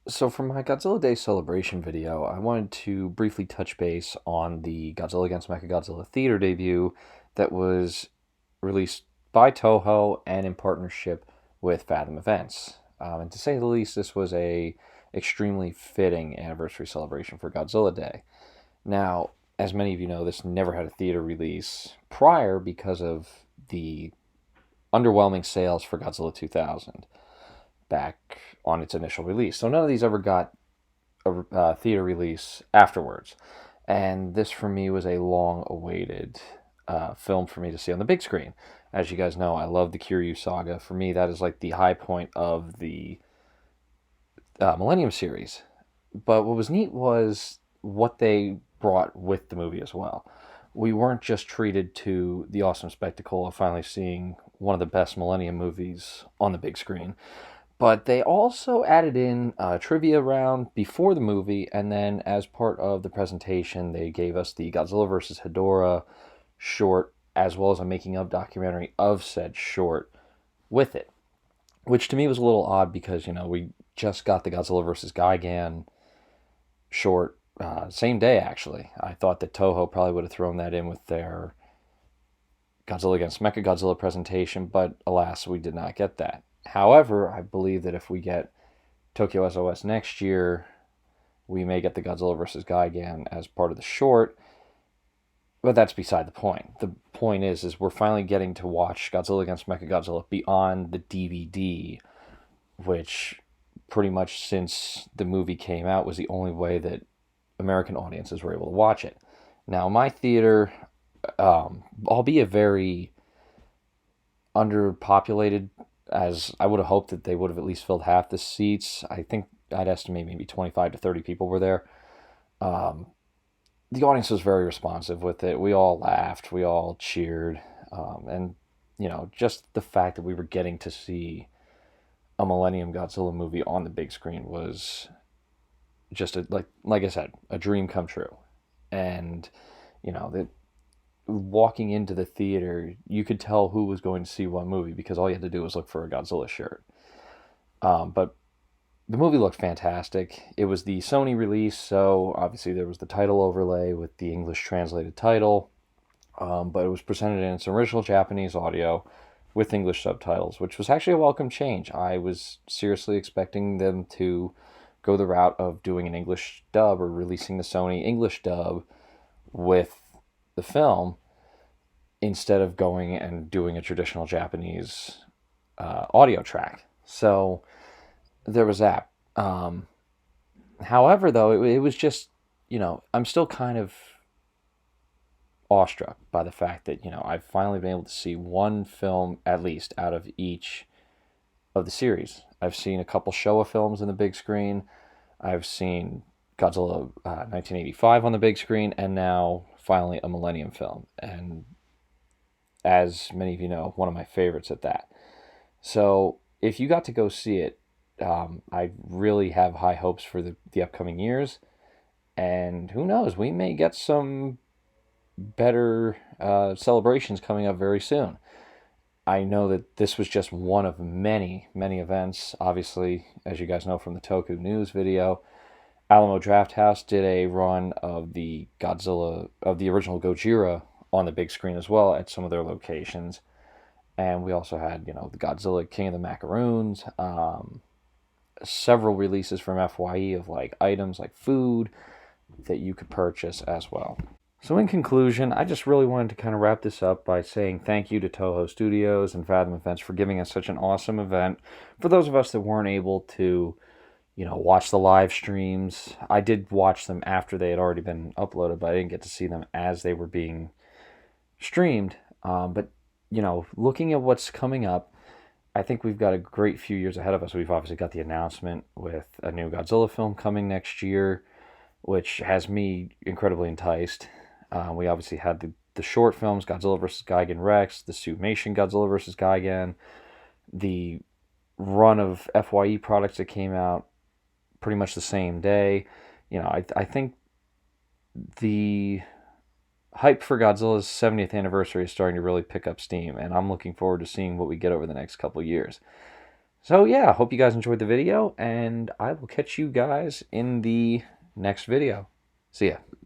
So for my Godzilla Day celebration video, I wanted to briefly touch base on the Godzilla against Mechagodzilla theater debut that was released by Toho and in partnership with Fathom Events. And to say the least, this was a extremely fitting anniversary celebration for Godzilla Day. Now, as many of you know, this never had a theater release prior because of the underwhelming sales for Godzilla 2000 back on its initial release. So none of these ever got a theater release afterwards. And this for me was a long awaited film for me to see on the big screen. As you guys know, I love the Kiryu saga. For me, that is like the high point of the Millennium series. But what was neat was what they brought with the movie as well. We weren't just treated to the awesome spectacle of finally seeing one of the best Millennium movies on the big screen, but they also added in a trivia round before the movie, and then as part of the presentation, they gave us the Godzilla vs. Hedorah short, as well as a making of documentary of said short with it, which to me was a little odd because, we just got the Godzilla vs. Gigan short same day, actually. I thought that Toho probably would have thrown that in with their Godzilla against Mechagodzilla presentation, but alas, we did not get that. However, I believe that if we get Tokyo SOS next year, we may get the Godzilla vs. Gigan as part of the short, but that's beside the point. The point is we're finally getting to watch Godzilla against Mechagodzilla beyond the DVD, which pretty much since the movie came out was the only way that American audiences were able to watch it. Now, my theater, albeit very underpopulated, as I would have hoped that they would have at least filled half the seats. I think I'd estimate maybe 25 to 30 people were there. Um, the audience was very responsive with it. We all laughed, we all cheered, and just the fact that we were getting to see a Millennium Godzilla movie on the big screen was just like I said, a dream come true. And that walking into the theater, you could tell who was going to see what movie because all you had to do was look for a Godzilla shirt. But the movie looked fantastic. It was the Sony release, so obviously there was the title overlay with the English translated title, but it was presented in its original Japanese audio with English subtitles, which was actually a welcome change. I was seriously expecting them to go the route of doing an English dub or releasing the Sony English dub with the film instead of going and doing a traditional Japanese audio track. So there was that. However, though, it was just, I'm still kind of awestruck by the fact that, I've finally been able to see one film at least out of each of the series. I've seen a couple Showa films in the big screen. I've seen Godzilla 1985 on the big screen, and now finally a Millennium film. And as many of you know, one of my favorites at that. So if you got to go see it, I really have high hopes for the upcoming years. And who knows, we may get some better celebrations coming up very soon. I know that this was just one of many, many events. Obviously, as you guys know from the Toku News video, Alamo Drafthouse did a run of the original Gojira on the big screen as well at some of their locations. And we also had, the Godzilla King of the Macaroons, several releases from FYE of like items like food that you could purchase as well. So in conclusion, I just really wanted to kind of wrap this up by saying thank you to Toho Studios and Fathom Events for giving us such an awesome event. For those of us that weren't able to, watch the live streams, I did watch them after they had already been uploaded, but I didn't get to see them as they were being streamed. But, looking at what's coming up, I think we've got a great few years ahead of us. We've obviously got the announcement with a new Godzilla film coming next year, which has me incredibly enticed. We obviously had the short films, Godzilla vs. Gigan Rex, the Suimation Godzilla vs. Gigan, the run of FYE products that came out pretty much the same day. I think the hype for Godzilla's 70th anniversary is starting to really pick up steam, and I'm looking forward to seeing what we get over the next couple years. So yeah, hope you guys enjoyed the video, and I will catch you guys in the next video. See ya.